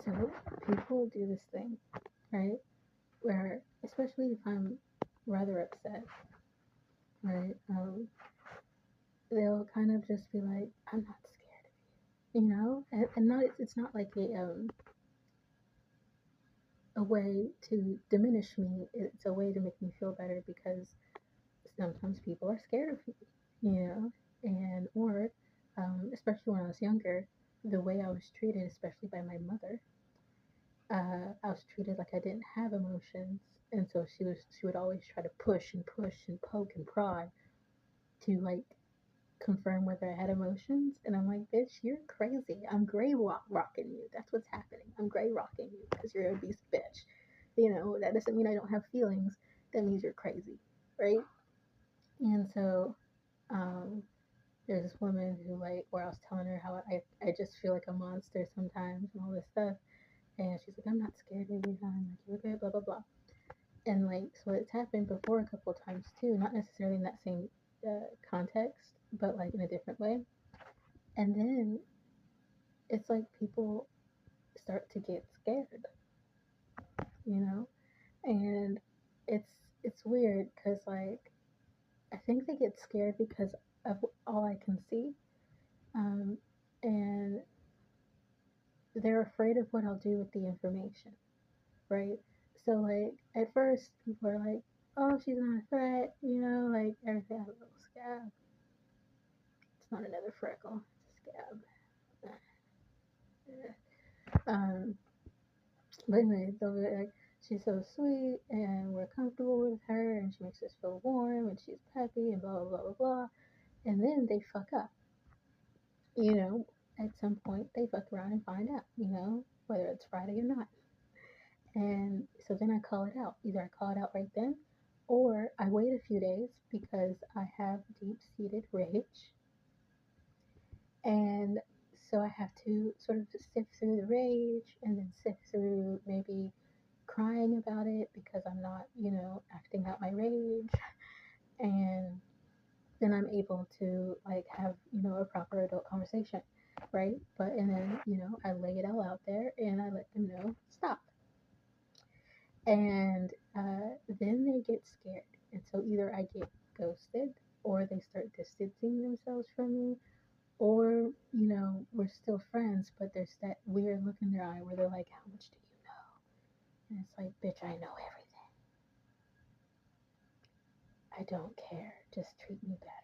So people do this thing, right? Where, especially if I'm rather upset, right? They'll kind of just be like, "I'm not scared," and not it's not like a way to diminish me. It's a way to make me feel better because sometimes people are scared of me, you know, and or especially when I was younger, the way I was treated, especially by my mother, I was treated like I didn't have emotions, and so she would always try to push and poke and prod to like confirm whether I had emotions, and I'm like, bitch, you're crazy. I'm rocking you. That's what's happening. I'm gray rocking you because you're a beast bitch. That doesn't mean I don't have feelings. That means you're crazy, right? And so um, there's this woman who like where I was telling her how I just feel like a monster sometimes and all this stuff, and she's like, I'm not scared of you, hon. Like you're good, blah blah blah. And like so it's happened before a couple of times too, not necessarily in that same context, but like in a different way. And then it's like people start to get scared, you know, and it's it's weird because like I think they get scared because of all I can see, um, and they're afraid of what I'll do with the information, right? So like at first people are like, "Oh, she's not a threat," like everything has a little scab. It's not another freckle, it's a scab. Um, but anyway, they'll be like, "She's so sweet, and we're comfortable with her, and she makes us feel warm, and she's peppy, and blah blah blah blah blah." And then they fuck up, you know. At some point, they fuck around and find out, whether it's Friday or not. And so then I call it out. Either I call it out right then, or I wait a few days because I have deep seated rage. And so I have to sort of sift through the rage and then sift through maybe crying about it because I'm not, acting out my rage. And then I'm able to like have, a proper adult conversation, right? And then, I lay it all out there and I let them know, stop. And then they get scared. And so either I get ghosted or they start distancing themselves from me, or, we're still friends, but there's that weird look in their eye where they're like, how much do you know? And it's like, bitch, I know everything. I don't care. Just treat me better.